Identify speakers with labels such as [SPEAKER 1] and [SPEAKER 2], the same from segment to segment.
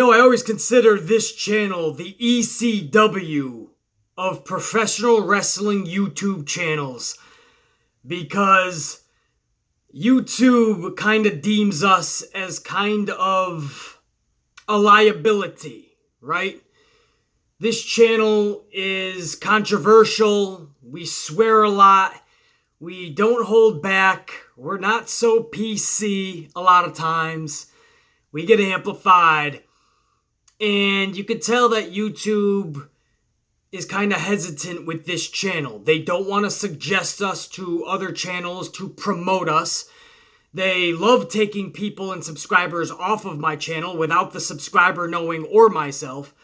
[SPEAKER 1] I always consider this channel the ECW of professional wrestling YouTube channels because YouTube kind of deems us as kind of a liability, right? This channel is controversial. We swear a lot. We don't hold back. We're not so PC a lot of times. We get amplified. And you could tell that YouTube is kind of hesitant with this channel. They don't want to suggest us to other channels to promote us. They love taking people and subscribers off of my channel without the subscriber knowing or myself.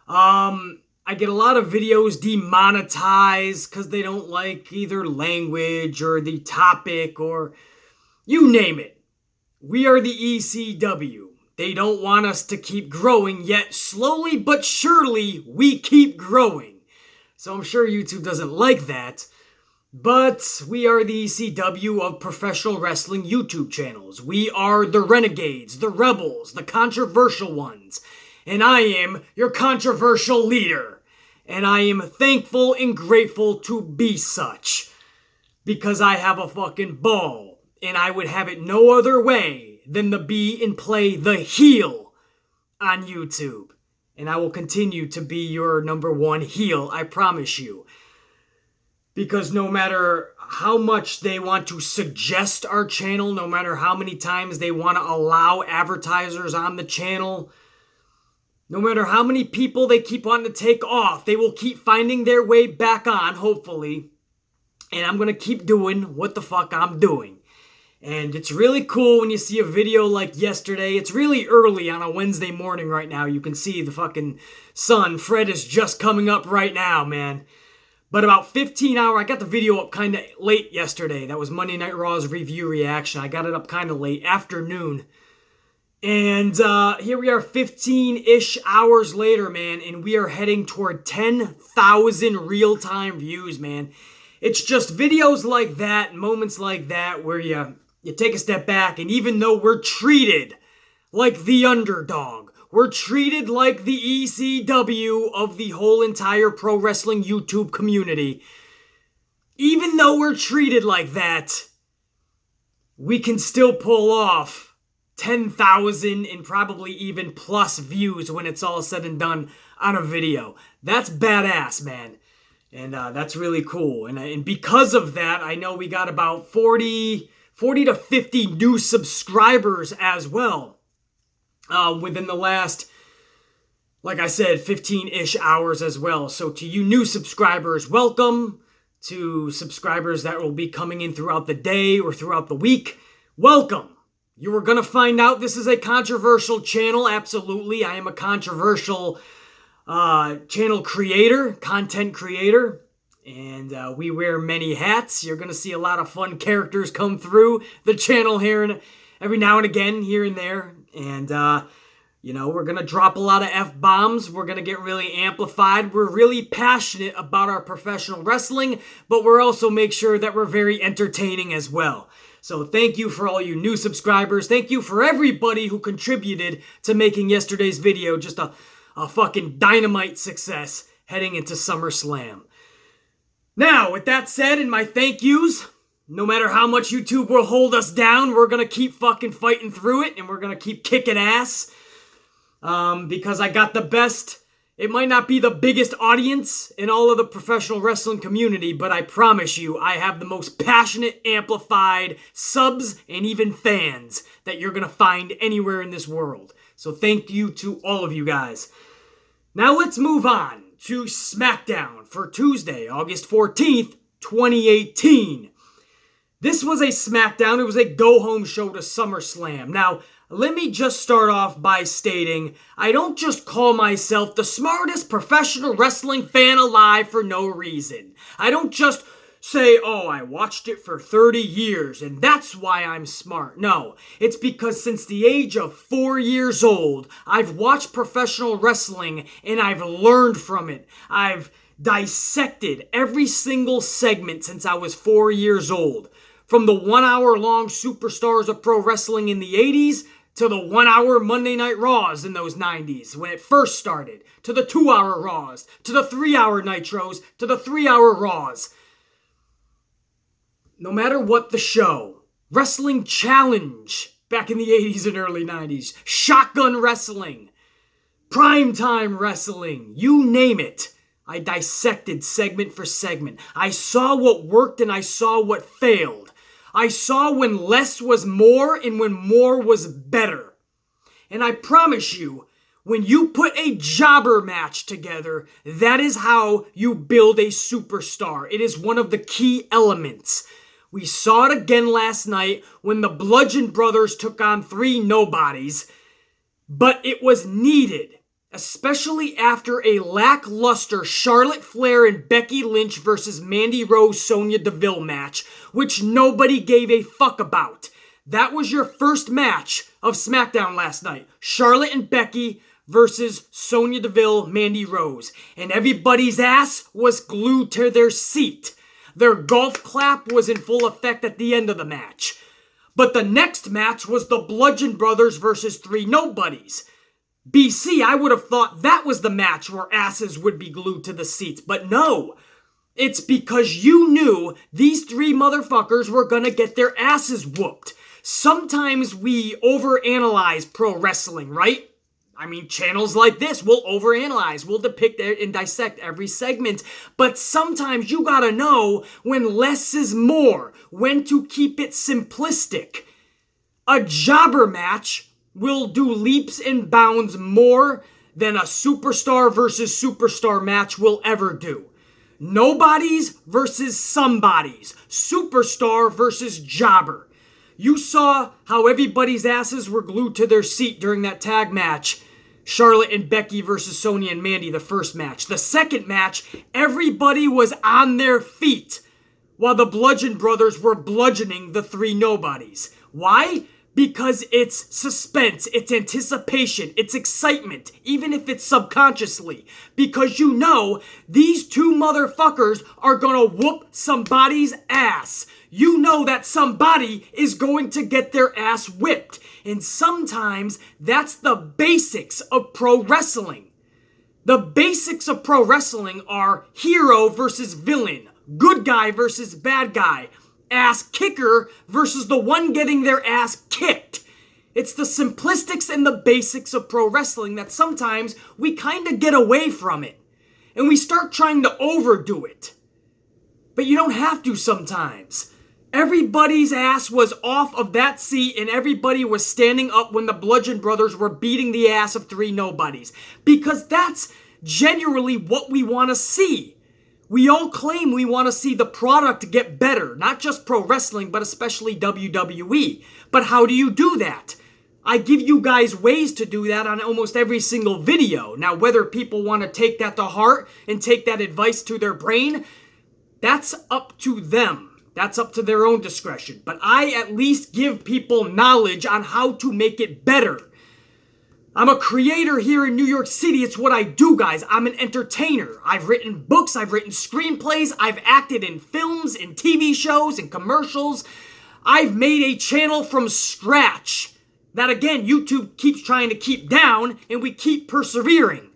[SPEAKER 1] I get a lot of videos demonetized because they don't like either language or the topic or you name it. We are the ECW. They don't want us to keep growing, yet slowly but surely we keep growing. So I'm sure YouTube doesn't like that. But we are the ECW of professional wrestling YouTube channels. We are the renegades, the rebels, the controversial ones. And I am your controversial leader. And I am thankful and grateful to be such. Because I have a fucking ball. And I would have it no other way than to be and play the heel on YouTube. And I will continue to be your number one heel, I promise you. Because no matter how much they want to suggest our channel, no matter how many times they want to allow advertisers on the channel, no matter how many people they keep wanting to take off, they will keep finding their way back on, hopefully. And I'm going to keep doing what the fuck I'm doing. And it's really cool when you see a video like yesterday. It's really early on a Wednesday morning right now. You can see the fucking sun. Fred is just coming up right now, man. But about 15 hours, I got the video up kind of late yesterday. That was Monday Night Raw's review reaction. I got it up kind of late, afternoon. And here we are 15-ish hours later, man. And we are heading toward 10,000 real-time views, man. It's just videos like that, moments like that where you take a step back, and even though we're treated like the underdog, we're treated like the ECW of the whole entire pro wrestling YouTube community, even though we're treated like that, we can still pull off 10,000 and probably even plus views when it's all said and done on a video. That's badass, man. And that's really cool. And because of that, I know we got about 40 to 50 new subscribers as well within the last, like I said, 15-ish hours as well. So to you new subscribers, welcome. To subscribers that will be coming in throughout the day or throughout the week, welcome. You are going to find out this is a controversial channel. Absolutely. I am a controversial channel creator, content creator. And we wear many hats. You're going to see a lot of fun characters come through the channel here and every now and again, here and there. And, we're going to drop a lot of F-bombs. We're going to get really amplified. We're really passionate about our professional wrestling, but we're also make sure that we're very entertaining as well. So thank you for all you new subscribers. Thank you for everybody who contributed to making yesterday's video just a fucking dynamite success heading into SummerSlam. Now, with that said, and my thank yous, no matter how much YouTube will hold us down, we're going to keep fucking fighting through it, and we're going to keep kicking ass, because I got the best. It might not be the biggest audience in all of the professional wrestling community, but I promise you, I have the most passionate, amplified subs and even fans that you're going to find anywhere in this world. So thank you to all of you guys. Now let's move on to SmackDown for Tuesday, August 14th, 2018. This was a SmackDown. It was a go-home show to SummerSlam. Now, let me just start off by stating, I don't just call myself the smartest professional wrestling fan alive for no reason. I don't just say, oh, I watched it for 30 years and that's why I'm smart. No, it's because since the age of 4 years old, I've watched professional wrestling and I've learned from it. I've dissected every single segment since I was 4 years old. From the 1 hour long Superstars of Pro Wrestling in the 80s to the 1 hour Monday Night Raws in those 90s when it first started, to the 2 hour Raws, to the 3 hour Nitros, to the 3 hour Raws. No matter what the show, Wrestling Challenge back in the 80s and early 90s, Shotgun Wrestling, Primetime Wrestling, you name it. I dissected segment for segment. I saw what worked and I saw what failed. I saw when less was more and when more was better. And I promise you, when you put a jobber match together, that is how you build a superstar. It is one of the key elements. We saw it again last night when the Bludgeon Brothers took on 3 nobodies, but it was needed. Especially after a lackluster Charlotte Flair and Becky Lynch versus Mandy Rose Sonya Deville match, which nobody gave a fuck about. That was your first match of SmackDown last night. Charlotte and Becky versus Sonya Deville, Mandy Rose. And everybody's ass was glued to their seat. Their golf clap was in full effect at the end of the match. But the next match was the Bludgeon Brothers versus 3 nobodies. BC, I would have thought that was the match where asses would be glued to the seats, but no. It's because you knew these 3 motherfuckers were gonna get their asses whooped. Sometimes we overanalyze pro wrestling, right? I mean, channels like this will overanalyze, will depict and dissect every segment, but sometimes you gotta know when less is more, when to keep it simplistic. A jobber match will do leaps and bounds more than a superstar versus superstar match will ever do. Nobodies versus somebodies. Superstar versus jobber. You saw how everybody's asses were glued to their seat during that tag match. Charlotte and Becky versus Sonya and Mandy, the first match. The second match, everybody was on their feet while the Bludgeon Brothers were bludgeoning the 3 nobodies. Why? Because it's suspense, it's anticipation, it's excitement, even if it's subconsciously. Because you know these 2 motherfuckers are gonna whoop somebody's ass. You know that somebody is going to get their ass whipped. And sometimes that's the basics of pro wrestling. The basics of pro wrestling are hero versus villain, good guy versus bad guy, ass kicker versus the one getting their ass kicked. It's the simplistics and the basics of pro wrestling that sometimes we kind of get away from it. And we start trying to overdo it. But you don't have to sometimes. Everybody's ass was off of that seat and everybody was standing up when the Bludgeon Brothers were beating the ass of 3 nobodies. Because that's genuinely what we want to see. We all claim we want to see the product get better, not just pro wrestling, but especially WWE. But how do you do that? I give you guys ways to do that on almost every single video. Now, whether people want to take that to heart and take that advice to their brain, that's up to them. That's up to their own discretion. But I at least give people knowledge on how to make it better. I'm a creator here in New York City. It's what I do, guys. I'm an entertainer. I've written books, I've written screenplays, I've acted in films, in TV shows, in commercials. I've made a channel from scratch that, again, YouTube keeps trying to keep down, and we keep persevering.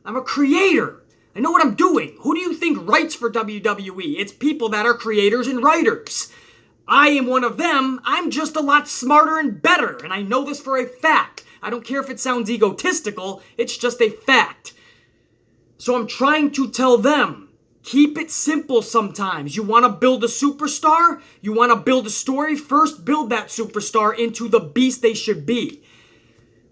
[SPEAKER 1] I'm a creator. I know what I'm doing. Who do you think writes for WWE? It's people that are creators and writers. I am one of them. I'm just a lot smarter and better, and I know this for a fact. I don't care if it sounds egotistical, it's just a fact. So I'm trying to tell them, keep it simple sometimes. You want to build a superstar? You want to build a story? First, build that superstar into the beast they should be.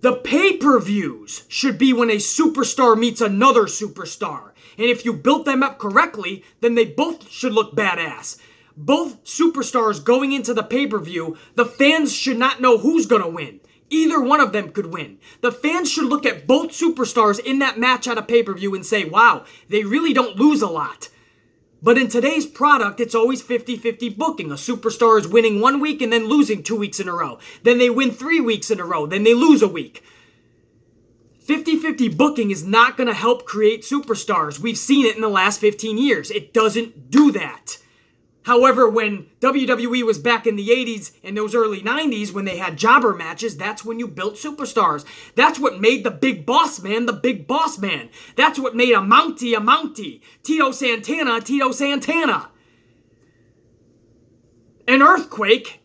[SPEAKER 1] The pay-per-views should be when a superstar meets another superstar. And if you built them up correctly, then they both should look badass. Both superstars going into the pay-per-view, the fans should not know who's going to win. Either one of them could win. The fans should look at both superstars in that match at a pay-per-view and say, wow, they really don't lose a lot. But in today's product, it's always 50-50 booking. A superstar is winning 1 week and then losing 2 weeks in a row. Then they win 3 weeks in a row. Then they lose a week. 50-50 booking is not going to help create superstars. We've seen it in the last 15 years. It doesn't do that. However, when WWE was back in the 80s and those early 90s, when they had jobber matches, that's when you built superstars. That's what made the big boss man the big boss man. That's what made a Mountie. Tito Santana. An Earthquake.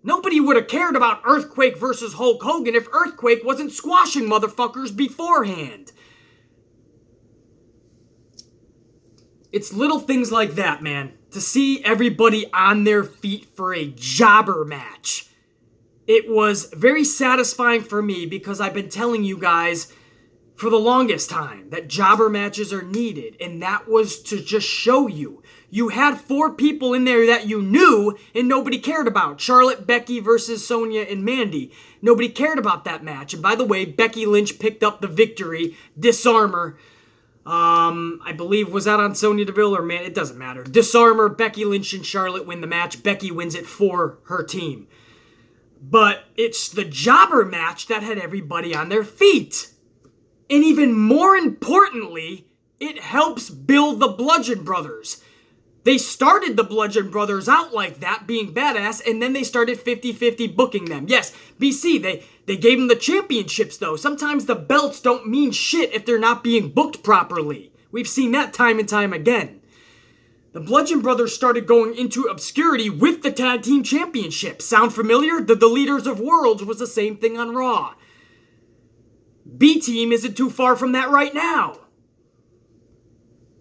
[SPEAKER 1] Nobody would have cared about Earthquake versus Hulk Hogan if Earthquake wasn't squashing motherfuckers beforehand. It's little things like that, man. To see everybody on their feet for a jobber match. It was very satisfying for me because I've been telling you guys for the longest time that jobber matches are needed. And that was to just show you. You had 4 people in there that you knew and nobody cared about. Charlotte, Becky versus Sonya and Mandy. Nobody cared about that match. And by the way, Becky Lynch picked up the victory. Disarmer. I believe, was that on Sonya Deville or man? It doesn't matter. Disarmer, Becky Lynch and Charlotte win the match. Becky wins it for her team. But it's the jobber match that had everybody on their feet. And even more importantly, it helps build the Bludgeon Brothers. They started the Bludgeon Brothers out like that, being badass, and then they started 50-50 booking them. Yes, BC, they gave them the championships, though. Sometimes the belts don't mean shit if they're not being booked properly. We've seen that time and time again. The Bludgeon Brothers started going into obscurity with the Tag Team Championship. Sound familiar? The Leaders of Worlds was the same thing on Raw. B-Team isn't too far from that right now.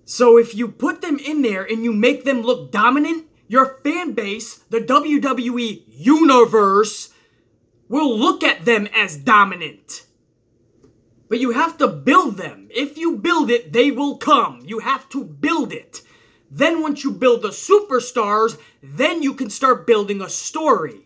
[SPEAKER 1] So if you put them in there and you make them look dominant, your fan base, the WWE Universe, will look at them as dominant. But you have to build them. If you build it, they will come. You have to build it. Then once you build the superstars, then you can start building a story.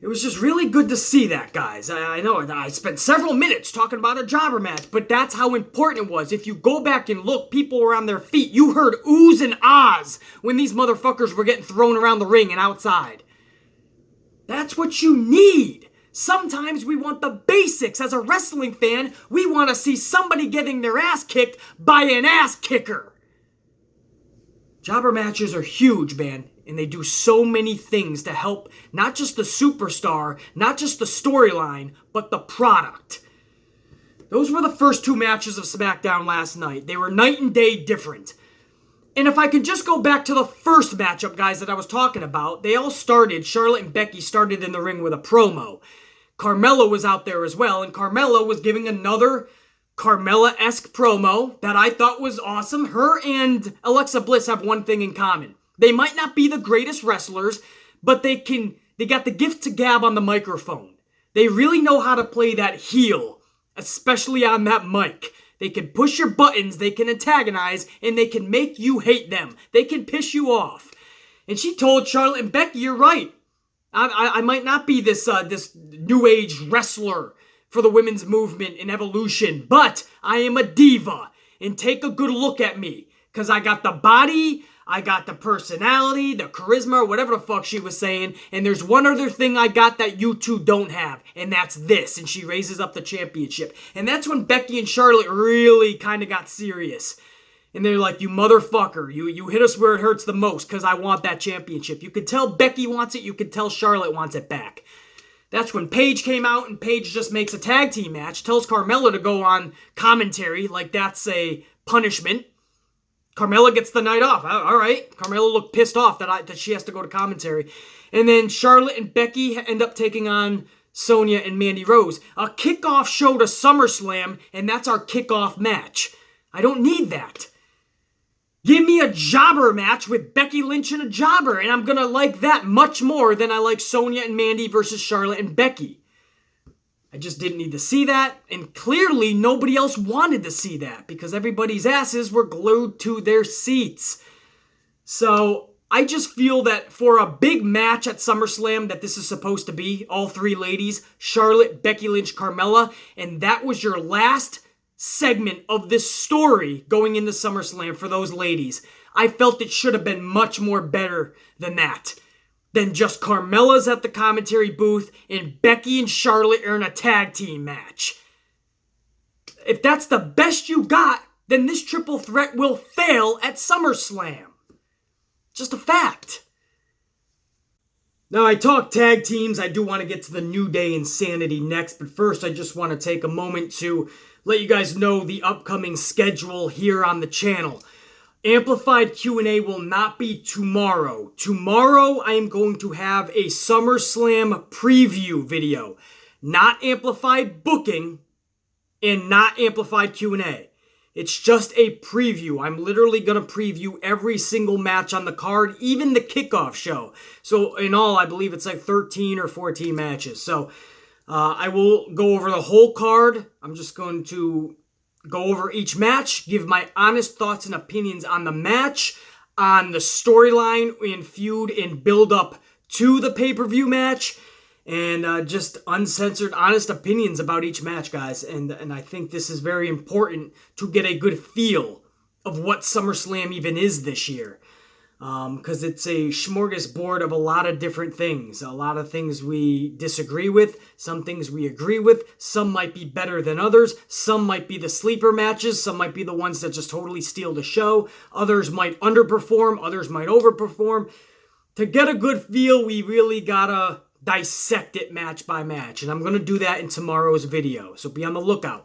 [SPEAKER 1] It was just really good to see that, guys. I know I spent several minutes talking about a jobber match, but that's how important it was. If you go back and look, people were on their feet. You heard oohs and ahs when these motherfuckers were getting thrown around the ring and outside. That's what you need. Sometimes we want the basics. As a wrestling fan, we want to see somebody getting their ass kicked by an ass kicker. Jobber matches are huge, man. And they do so many things to help not just the superstar, not just the storyline, but the product. Those were the first 2 matches of SmackDown last night. They were night and day different. And if I could just go back to the first matchup, guys, that I was talking about, they all started, Charlotte and Becky started in the ring with a promo. Carmella was out there as well, and Carmella was giving another Carmella-esque promo that I thought was awesome. Her and Alexa Bliss have one thing in common. They might not be the greatest wrestlers, but they got the gift to gab on the microphone. They really know how to play that heel, especially on that mic. They can push your buttons, they can antagonize, and they can make you hate them. They can piss you off. And she told Charlotte and Becky, you're right. I might not be this new age wrestler for the women's movement and evolution, but I am a diva. And take a good look at me, because I got the body, I got the personality, the charisma, whatever the fuck she was saying. And there's one other thing I got that you two don't have. And that's this. And she raises up the championship. And that's when Becky and Charlotte really kind of got serious. And they're like, you motherfucker. You hit us where it hurts the most because I want that championship. You could tell Becky wants it. You could tell Charlotte wants it back. That's when Paige came out and Paige just makes a tag team match. Tells Carmella to go on commentary like that's a punishment. Carmella gets the night off. All right. Carmella looked pissed off that she has to go to commentary. And then Charlotte and Becky end up taking on Sonya and Mandy Rose. A kickoff show to SummerSlam, and that's our kickoff match. I don't need that. Give me a jobber match with Becky Lynch and a jobber, and I'm going to like that much more than I like Sonya and Mandy versus Charlotte and Becky. I just didn't need to see that, and clearly nobody else wanted to see that because everybody's asses were glued to their seats. So I just feel that for a big match at SummerSlam that this is supposed to be, all 3 ladies, Charlotte, Becky Lynch, Carmella, and that was your last segment of this story going into SummerSlam for those ladies. I felt it should have been much more better than that. Than just Carmella's at the commentary booth and Becky and Charlotte are in a tag team match. If that's the best you got, then this triple threat will fail at SummerSlam. Just a fact. Now, I talk tag teams. I do want to get to the New Day Insanity next, but first I just want to take a moment to let you guys know the upcoming schedule here on the channel. Amplified Q&A will not be tomorrow. Tomorrow I am going to have a SummerSlam preview video. Not amplified booking and not amplified Q&A. It's just a preview. I'm literally going to preview every single match on the card, even the kickoff show. So in all, I believe it's like 13 or 14 matches. So I will go over the whole card. I'm just going to go over each match, give my honest thoughts and opinions on the match, on the storyline and feud and build up to the pay-per-view match, and just uncensored, honest opinions about each match, guys. And I think this is very important to get a good feel of what SummerSlam even is this year. Because it's a smorgasbord of a lot of different things. A lot of things we disagree with. Some things we agree with. Some might be better than others. Some might be the sleeper matches. Some might be the ones that just totally steal the show. Others might underperform. Others might overperform. To get a good feel, we really gotta dissect it match by match. And I'm going to do that in tomorrow's video. So be on the lookout.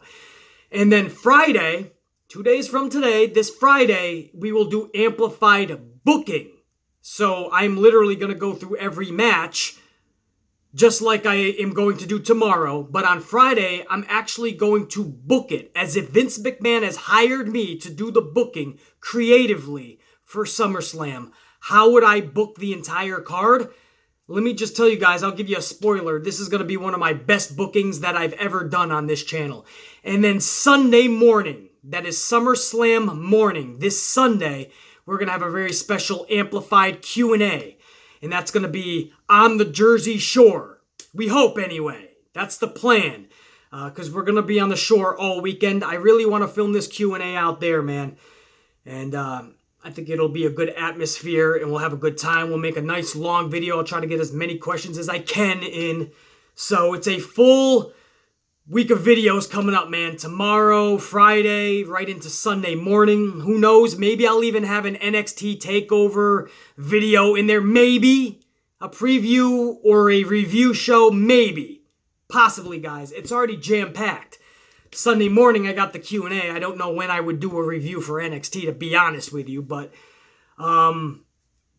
[SPEAKER 1] And then Friday, 2 days from today, this Friday, we will do amplified booking. So I'm literally going to go through every match just like I am going to do tomorrow. But on Friday, I'm actually going to book it as if Vince McMahon has hired me to do the booking creatively for SummerSlam. How would I book the entire card? Let me just tell you guys, I'll give you a spoiler. This is going to be one of my best bookings that I've ever done on this channel. And then Sunday morning, that is SummerSlam morning, this Sunday, we're going to have a very special amplified Q&A. And that's going to be on the Jersey Shore. We hope, anyway. That's the plan. Because we're going to be on the shore all weekend. I really want to film this Q&A out there, man. And I think it'll be a good atmosphere, and we'll have a good time. We'll make a nice long video. I'll try to get as many questions as I can in. So it's a full week of videos coming up, man. Tomorrow, Friday, right into Sunday morning. Who knows? Maybe I'll even have an NXT TakeOver video in there. Maybe a preview or a review show. Maybe. Possibly, guys. It's already jam-packed. Sunday morning, I got the Q&A. I don't know when I would do a review for NXT, to be honest with you, but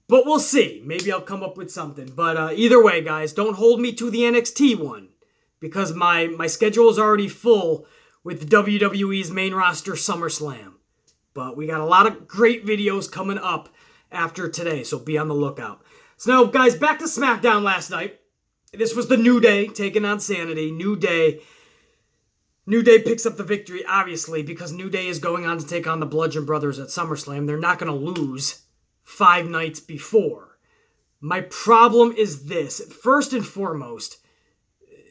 [SPEAKER 1] we'll see. Maybe I'll come up with something. But either way, guys, don't hold me to the NXT one, because my schedule is already full with WWE's main roster SummerSlam. But we got a lot of great videos coming up after today, so be on the lookout. So now, guys, back to SmackDown last night. This was the New Day taking on Sanity. New Day picks up the victory, obviously, because New Day is going on to take on the Bludgeon Brothers at SummerSlam. They're not going to lose 5 nights before. My problem is this. First and foremost,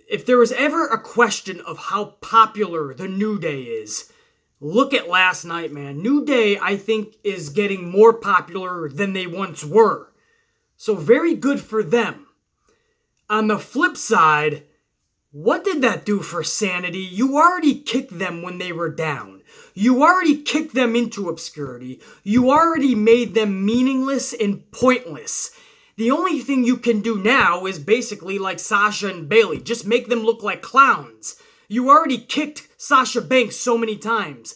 [SPEAKER 1] if there was ever a question of how popular the New Day is, look at last night, man. New Day, I think, is getting more popular than they once were. So very good for them. On the flip side, what did that do for Sanity? You already kicked them when they were down. You already kicked them into obscurity. You already made them meaningless and pointless. The only thing you can do now is basically like Sasha and Bayley. Just make them look like clowns. You already kicked Sasha Banks so many times.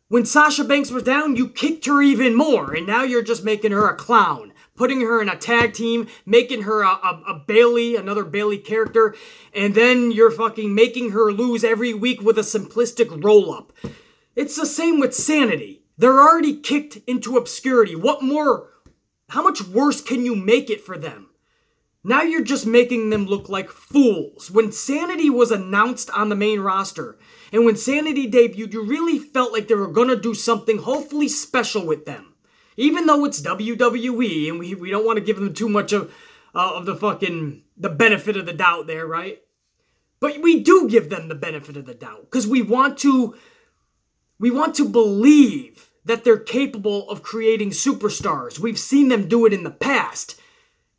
[SPEAKER 1] When Sasha Banks was down, you kicked her even more. And now you're just making her a clown. Putting her in a tag team, making her a Bayley, another Bayley character, and then you're fucking making her lose every week with a simplistic roll-up. It's the same with Sanity. They're already kicked into obscurity. What more? How much worse can you make it for them? Now you're just making them look like fools. When Sanity was announced on the main roster, and when Sanity debuted, you really felt like they were going to do something hopefully special with them. Even though it's WWE, and we don't want to give them too much of the benefit of the doubt there, right? But we do give them the benefit of the doubt, because we want to believe that they're capable of creating superstars. We've seen them do it in the past.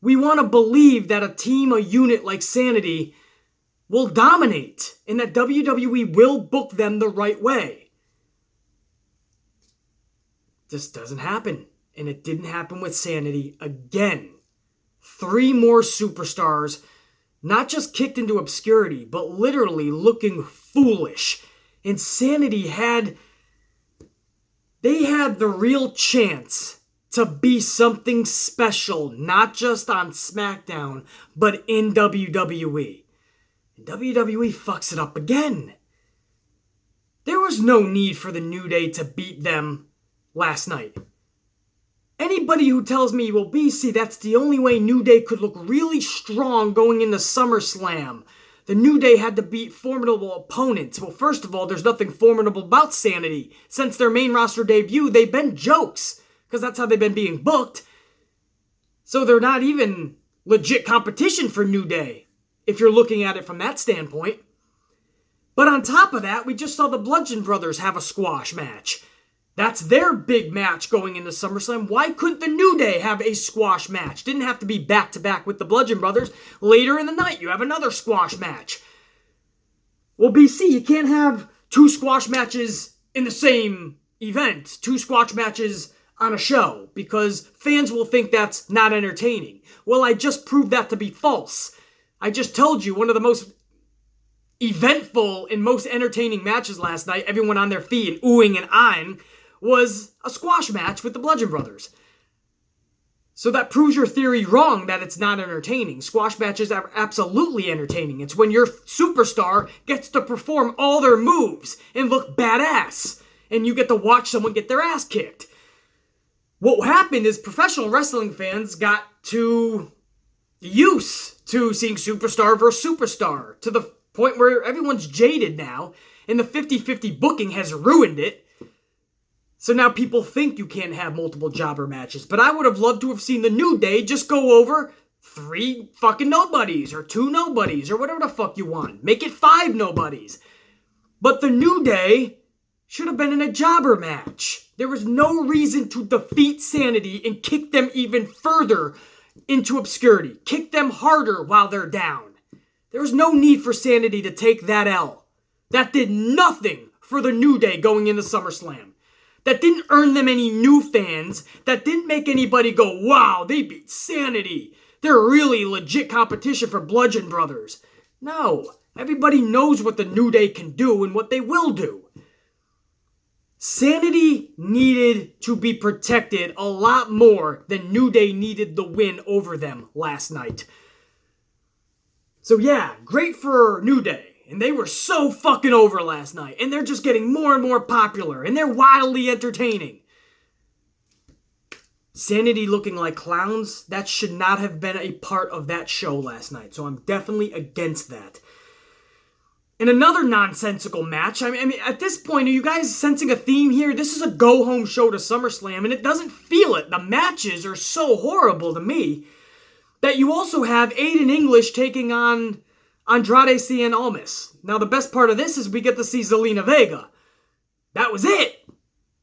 [SPEAKER 1] We want to believe that a team, a unit like Sanity will dominate, and that WWE will book them the right way. This doesn't happen. And it didn't happen with Sanity again. 3 more superstars, not just kicked into obscurity, but literally looking foolish. Insanity had the real chance to be something special, not just on SmackDown, but in WWE. And WWE fucks it up again. There was no need for the New Day to beat them last night. Anybody who tells me, well, BC, that's the only way New Day could look really strong going into SummerSlam. The New Day had to beat formidable opponents. Well, first of all, there's nothing formidable about Sanity. Since their main roster debut, they've been jokes, because that's how they've been being booked. So they're not even legit competition for New Day, if you're looking at it from that standpoint. But on top of that, we just saw the Bludgeon Brothers have a squash match. That's their big match going into SummerSlam. Why couldn't the New Day have a squash match? Didn't have to be back-to-back with the Bludgeon Brothers. Later in the night, you have another squash match. Well, BC, you can't have 2 squash matches in the same event. 2 squash matches on a show, because fans will think that's not entertaining. Well, I just proved that to be false. I just told you one of the most eventful and most entertaining matches last night, everyone on their feet and oohing and eyeing, was a squash match with the Bludgeon Brothers. So that proves your theory wrong that it's not entertaining. Squash matches are absolutely entertaining. It's when your superstar gets to perform all their moves and look badass, and you get to watch someone get their ass kicked. What happened is professional wrestling fans got too used to seeing superstar versus superstar, to the point where everyone's jaded now, and the 50-50 booking has ruined it. So now people think you can't have multiple jobber matches. But I would have loved to have seen the New Day just go over 3 fucking nobodies, or 2 nobodies, or whatever the fuck you want. Make it 5 nobodies. But the New Day should have been in a jobber match. There was no reason to defeat Sanity and kick them even further into obscurity. Kick them harder while they're down. There was no need for Sanity to take that L. That did nothing for the New Day going into SummerSlam. That didn't earn them any new fans. That didn't make anybody go, wow, they beat Sanity. They're really legit competition for Bludgeon Brothers. No, everybody knows what the New Day can do and what they will do. Sanity needed to be protected a lot more than New Day needed the win over them last night. So yeah, great for New Day. And they were so fucking over last night. And they're just getting more and more popular. And they're wildly entertaining. Sanity looking like clowns, that should not have been a part of that show last night. So I'm definitely against that. And another nonsensical match. I mean, at this point, are you guys sensing a theme here? This is a go-home show to SummerSlam, and it doesn't feel it. The matches are so horrible to me that you also have Aiden English taking on Andrade Cien Almas. Now, the best part of this is we get to see Zelina Vega. That was it.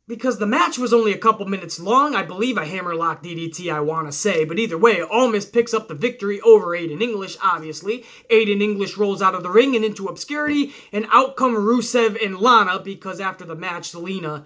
[SPEAKER 1] Because the match was only a couple minutes long. I believe a hammerlock DDT, I want to say. But either way, Almas picks up the victory over Aiden English, obviously. Aiden English rolls out of the ring and into obscurity. And out come Rusev and Lana, because after the match, Zelina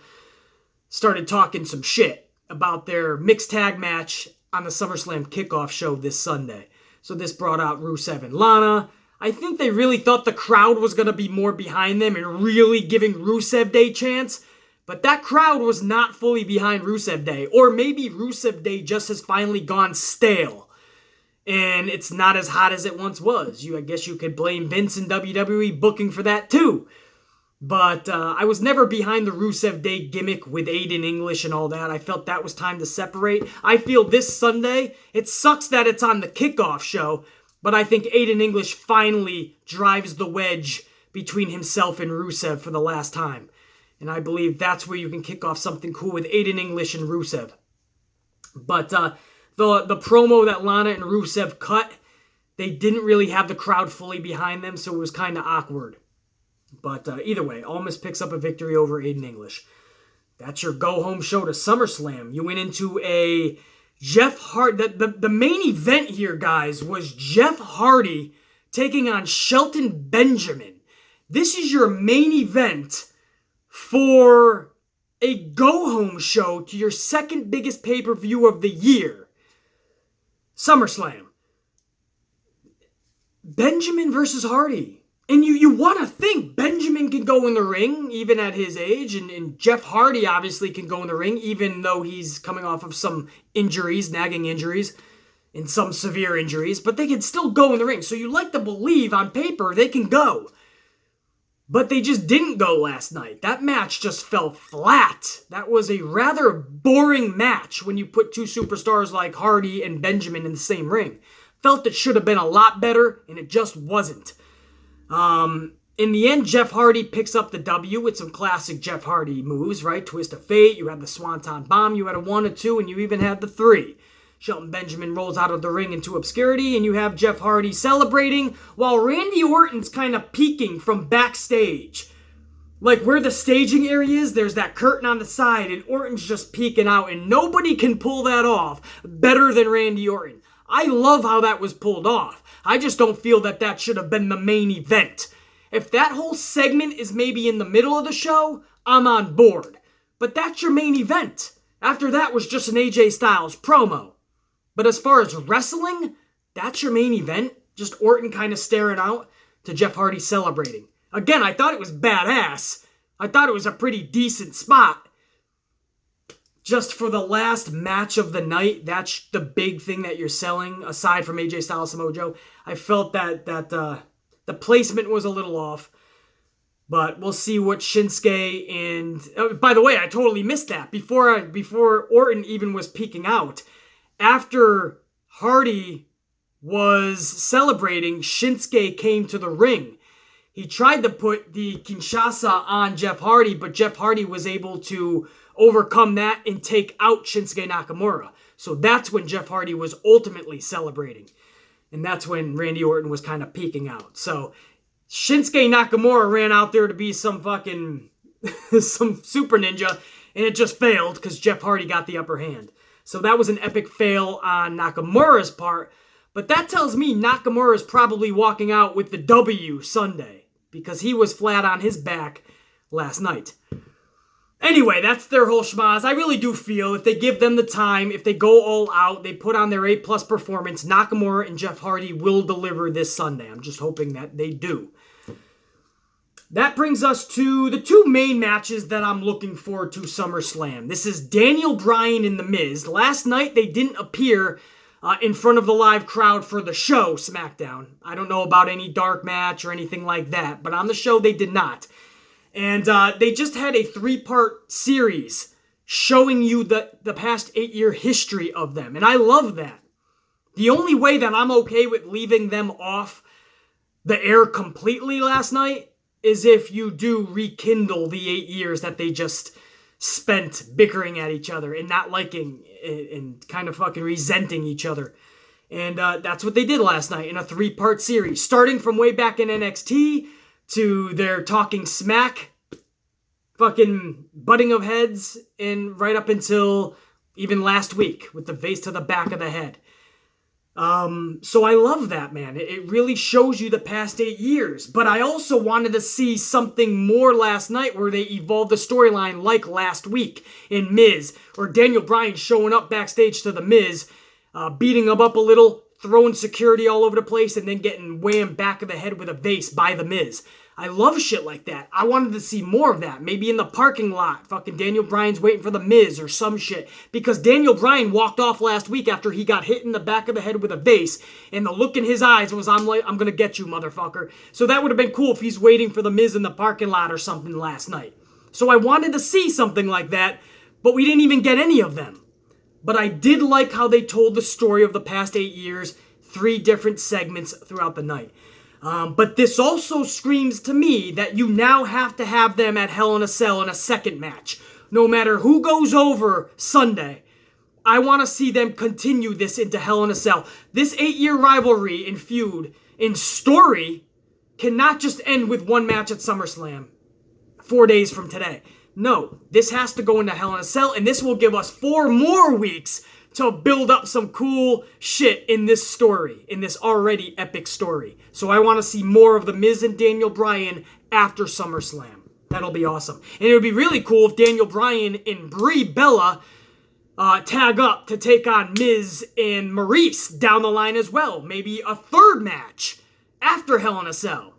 [SPEAKER 1] started talking some shit about their mixed tag match on the SummerSlam kickoff show this Sunday. So this brought out Rusev and Lana. I think they really thought the crowd was going to be more behind them and really giving Rusev Day chance. But that crowd was not fully behind Rusev Day. Or maybe Rusev Day just has finally gone stale. And it's not as hot as it once was. I guess you could blame Vince and WWE booking for that too. But I was never behind the Rusev Day gimmick with Aiden English and all that. I felt that was time to separate. I feel this Sunday, it sucks that it's on the kickoff show. But I think Aiden English finally drives the wedge between himself and Rusev for the last time. And I believe that's where you can kick off something cool with Aiden English and Rusev. But the promo that Lana and Rusev cut, they didn't really have the crowd fully behind them, so it was kind of awkward. But either way, Almas picks up a victory over Aiden English. That's your go-home show to SummerSlam. You went into a Jeff Hardy. The main event here, guys, was Jeff Hardy taking on Shelton Benjamin. This is your main event for a go-home show to your second biggest pay-per-view of the year, SummerSlam. Benjamin versus Hardy. And you want to think Benjamin can go in the ring, even at his age, and Jeff Hardy obviously can go in the ring, even though he's coming off of some injuries, nagging injuries, and some severe injuries, but they can still go in the ring. So you like to believe on paper they can go. But they just didn't go last night. That match just fell flat. That was a rather boring match when you put two superstars like Hardy and Benjamin in the same ring. Felt it should have been a lot better, and it just wasn't. In the end, Jeff Hardy picks up the W with some classic Jeff Hardy moves, right? Twist of Fate, you had the Swanton Bomb, you had a 1, a 2, and you even had the 3. Shelton Benjamin rolls out of the ring into obscurity, and you have Jeff Hardy celebrating while Randy Orton's kind of peeking from backstage. Like where the staging area is, there's that curtain on the side, and Orton's just peeking out, and nobody can pull that off better than Randy Orton. I love how that was pulled off. I just don't feel that that should have been the main event. If that whole segment is maybe in the middle of the show, I'm on board. But that's your main event. After that was just an AJ Styles promo. But as far as wrestling, that's your main event. Just Orton kind of staring out to Jeff Hardy celebrating. Again, I thought it was badass. I thought it was a pretty decent spot. Just for the last match of the night, that's the big thing that you're selling, aside from AJ Styles, Samoa Joe. I felt that the placement was a little off. But we'll see what Shinsuke and... by the way, I totally missed that. Before Orton even was peeking out. After Hardy was celebrating, Shinsuke came to the ring. He tried to put the Kinshasa on Jeff Hardy, but Jeff Hardy was able to overcome that and take out Shinsuke Nakamura. So that's when Jeff Hardy was ultimately celebrating. And that's when Randy Orton was kind of peeking out. So Shinsuke Nakamura ran out there to be some fucking some super ninja, and it just failed because Jeff Hardy got the upper hand. So that was an epic fail on Nakamura's part. But that tells me Nakamura is probably walking out with the W Sunday because he was flat on his back last night. Anyway, that's their whole schmaz. I really do feel if they give them the time, if they go all out, they put on their A+ performance, Nakamura and Jeff Hardy will deliver this Sunday. I'm just hoping that they do. That brings us to the two main matches that I'm looking forward to SummerSlam. This is Daniel Bryan and The Miz. Last night, they didn't appear in front of the live crowd for the show, SmackDown. I don't know about any dark match or anything like that, but on the show, they did not. And they just had a 3-part series showing you the past 8-year history of them. And I love that. The only way that I'm okay with leaving them off the air completely last night is if you do rekindle the 8 years that they just spent bickering at each other and not liking and kind of fucking resenting each other. And that's what they did last night in a 3-part series, starting from way back in NXT to their talking smack, fucking butting of heads, and right up until even last week with the vase to the back of the head. So I love that, man. It really shows you the past 8 years. But I also wanted to see something more last night where they evolved the storyline like last week in Miz, or Daniel Bryan showing up backstage to the Miz, beating him up a little, throwing security all over the place, and then getting whammed back of the head with a vase by the Miz. I love shit like that. I wanted to see more of that. Maybe in the parking lot, fucking Daniel Bryan's waiting for the Miz or some shit. Because Daniel Bryan walked off last week after he got hit in the back of the head with a vase, and the look in his eyes was, I'm gonna get you, motherfucker. So that would have been cool if he's waiting for the Miz in the parking lot or something last night. So I wanted to see something like that, but we didn't even get any of them. But I did like how they told the story of the past 8 years, 3 different segments throughout the night. But this also screams to me that you now have to have them at Hell in a Cell in a second match. No matter who goes over Sunday, I want to see them continue this into Hell in a Cell. This 8-year rivalry and feud in story cannot just end with one match at SummerSlam 4 days from today. No, this has to go into Hell in a Cell, and this will give us 4 more weeks to build up some cool shit in this story, in this already epic story. So I want to see more of The Miz and Daniel Bryan after SummerSlam. That'll be awesome. And it would be really cool if Daniel Bryan and Brie Bella tag up to take on Miz and Maurice down the line as well. Maybe a third match after Hell in a Cell.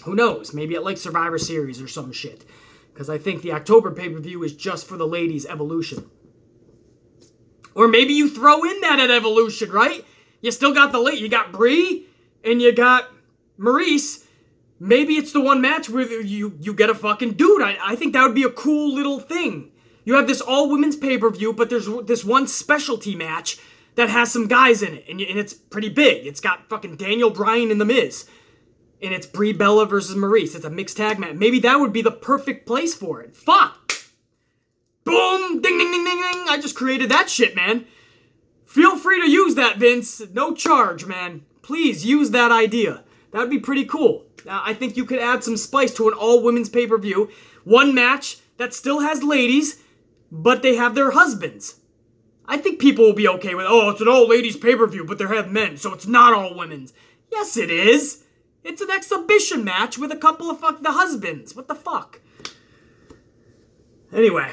[SPEAKER 1] Who knows? Maybe at like Survivor Series or some shit. Because I think the October pay-per-view is just for the ladies' Evolution. Or maybe you throw in that at Evolution, right? You still got you got Brie and you got Maurice. Maybe it's the one match where you get a fucking dude. I think that would be a cool little thing. You have this all-women's pay-per-view, but there's this one specialty match that has some guys in it. And it's pretty big. It's got fucking Daniel Bryan and The Miz. And it's Brie Bella versus Maurice. It's a mixed tag match. Maybe that would be the perfect place for it. Fuck! Boom! Ding, ding, ding, ding, ding! I just created that shit, man. Feel free to use that, Vince. No charge, man. Please use that idea. That would be pretty cool. I think you could add some spice to an all-women's pay-per-view. One match that still has ladies, but they have their husbands. I think people will be okay with, it's an all-ladies pay-per-view, but they have men, so it's not all women's. Yes, it is. It's an exhibition match with a couple of the husbands. What the fuck? Anyway,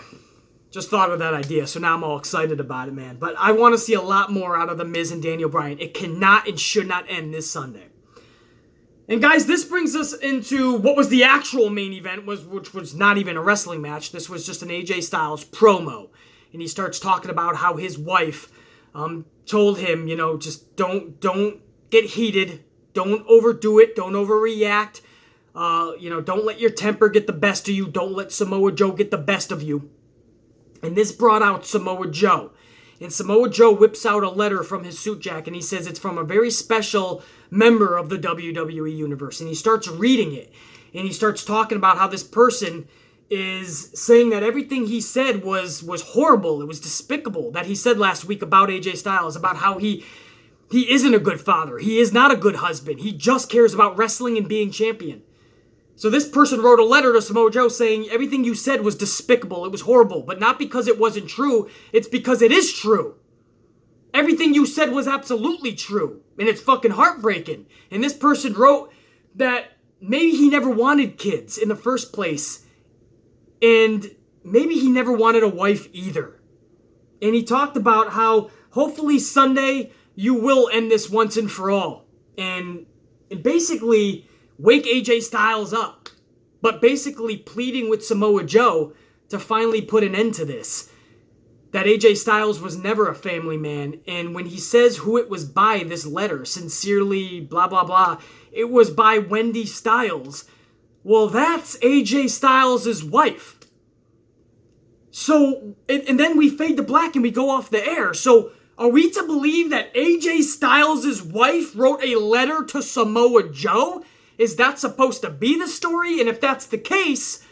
[SPEAKER 1] just thought of that idea, so now I'm all excited about it, man. But I want to see a lot more out of The Miz and Daniel Bryan. It cannot and should not end this Sunday. And guys, this brings us into what was the actual main event, which was not even a wrestling match. This was just an AJ Styles promo. And he starts talking about how his wife told him, just don't get heated. Don't overdo it. Don't overreact. Don't let your temper get the best of you. Don't let Samoa Joe get the best of you. And this brought out Samoa Joe. And Samoa Joe whips out a letter from his suit jacket, and he says it's from a very special member of the WWE Universe. And he starts reading it. And he starts talking about how this person is saying that everything he said was horrible. It was despicable that he said last week about AJ Styles, about how he isn't a good father. He is not a good husband. He just cares about wrestling and being champion. So this person wrote a letter to Samoa Joe saying everything you said was despicable. It was horrible. But not because it wasn't true. It's because it is true. Everything you said was absolutely true. And it's fucking heartbreaking. And this person wrote that maybe he never wanted kids in the first place. And maybe he never wanted a wife either. And he talked about how hopefully Sunday you will end this once and for all. And basically wake AJ Styles up. But basically pleading with Samoa Joe to finally put an end to this. That AJ Styles was never a family man. And when he says who it was by, this letter, sincerely, blah, blah, blah, it was by Wendy Styles. Well, that's AJ Styles' wife. So, and then we fade to black and we go off the air. So, are we to believe that AJ Styles' wife wrote a letter to Samoa Joe? Is that supposed to be the story? And if that's the case,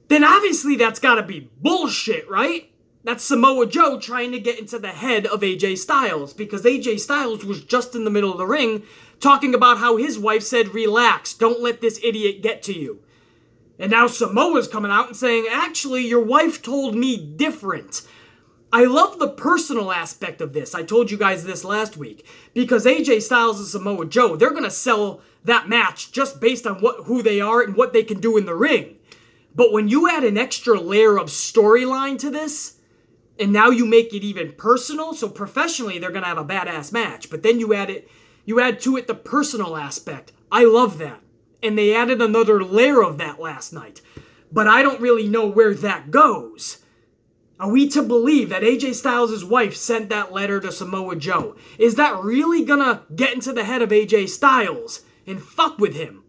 [SPEAKER 1] then obviously that's gotta be bullshit, right? That's Samoa Joe trying to get into the head of AJ Styles, because AJ Styles was just in the middle of the ring talking about how his wife said, relax, don't let this idiot get to you. And now Samoa's coming out and saying, actually, your wife told me different. I love the personal aspect of this. I told you guys this last week. Because AJ Styles and Samoa Joe, they're going to sell that match just based on who they are and what they can do in the ring. But when you add an extra layer of storyline to this, and now you make it even personal, so professionally they're going to have a badass match. But then you add to it the personal aspect. I love that. And they added another layer of that last night. But I don't really know where that goes. Are we to believe that AJ Styles' wife sent that letter to Samoa Joe? Is that really gonna get into the head of AJ Styles and fuck with him?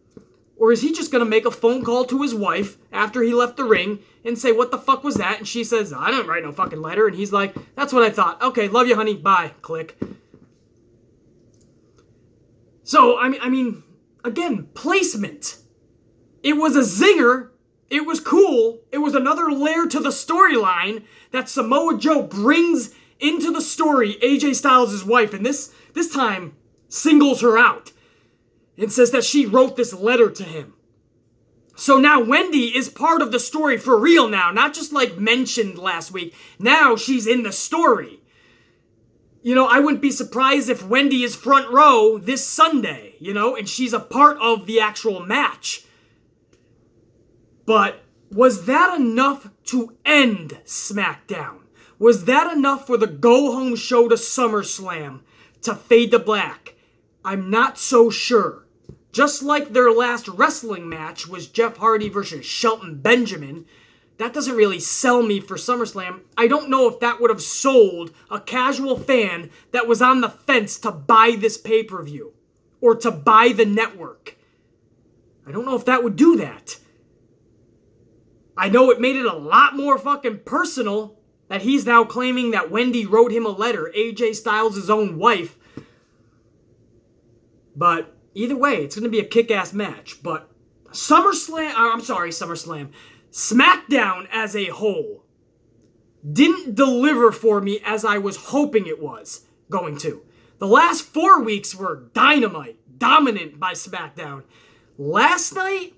[SPEAKER 1] Or is he just gonna make a phone call to his wife after he left the ring and say, what the fuck was that? And she says, I didn't write no fucking letter. And he's like, that's what I thought. Okay, love you, honey. Bye. Click. So, I mean, again, placement. It was a zinger. It was cool. It was another layer to the storyline that Samoa Joe brings into the story, AJ Styles' wife, and this time singles her out and says that she wrote this letter to him. So now Wendy is part of the story for real now, not just like mentioned last week. Now she's in the story. I wouldn't be surprised if Wendy is front row this Sunday, and she's a part of the actual match. But was that enough to end SmackDown? Was that enough for the go-home show to SummerSlam to fade to black? I'm not so sure. Just like their last wrestling match was Jeff Hardy versus Shelton Benjamin, that doesn't really sell me for SummerSlam. I don't know if that would have sold a casual fan that was on the fence to buy this pay-per-view or to buy the network. I don't know if that would do that. I know it made it a lot more fucking personal that he's now claiming that Wendy wrote him a letter, AJ Styles' own wife. But either way, it's going to be a kick-ass match. But SummerSlam, SmackDown as a whole didn't deliver for me as I was hoping it was going to. The last 4 weeks were dynamite, dominant by SmackDown. Last night,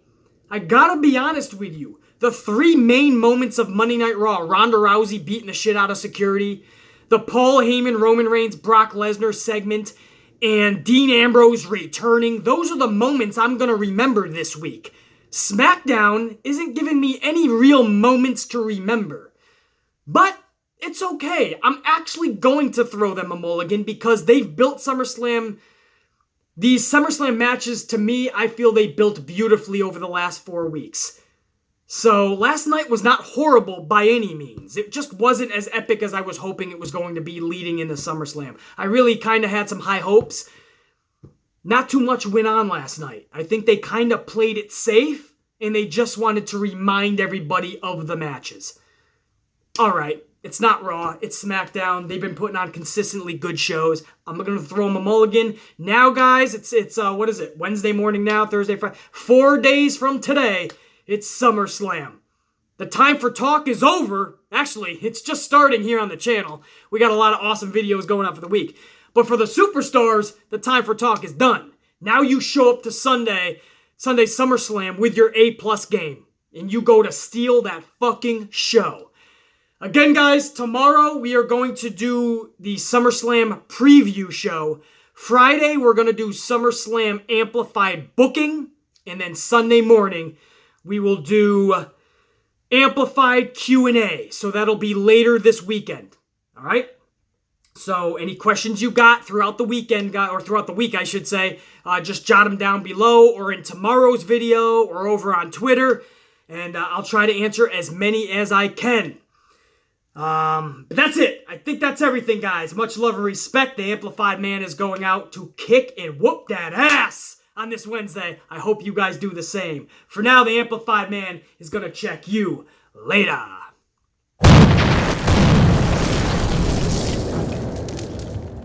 [SPEAKER 1] I gotta be honest with you, the 3 main moments of Monday Night Raw, Ronda Rousey beating the shit out of security, the Paul Heyman, Roman Reigns, Brock Lesnar segment, and Dean Ambrose returning, those are the moments I'm gonna remember this week. SmackDown isn't giving me any real moments to remember. But it's okay. I'm actually going to throw them a mulligan because they've built SummerSlam. These SummerSlam matches, to me, I feel they built beautifully over the last 4 weeks. So last night was not horrible by any means. It just wasn't as epic as I was hoping it was going to be leading into SummerSlam. I really kind of had some high hopes. Not too much went on last night. I think they kind of played it safe, and they just wanted to remind everybody of the matches. Alright, it's not Raw, it's SmackDown. They've been putting on consistently good shows. I'm going to throw them a mulligan. Now, guys, it's what is it? Wednesday morning now, Thursday, Friday. 4 days from today, it's SummerSlam. The time for talk is over. Actually, it's just starting here on the channel. We got a lot of awesome videos going on for the week. But for the superstars, the time for talk is done. Now you show up to Sunday SummerSlam with your A+ game. And you go to steal that fucking show. Again, guys, tomorrow we are going to do the SummerSlam preview show. Friday, we're going to do SummerSlam amplified booking. And then Sunday morning, we will do amplified Q&A. So that'll be later this weekend. All right? So any questions you got throughout the weekend, or throughout the week, I should say, just jot them down below or in tomorrow's video or over on Twitter. And I'll try to answer as many as I can. But that's it. I think that's everything, guys. Much love and respect. The Amplified Man is going out to kick and whoop that ass on this Wednesday. I hope you guys do the same. For now, the Amplified Man is going to check you later.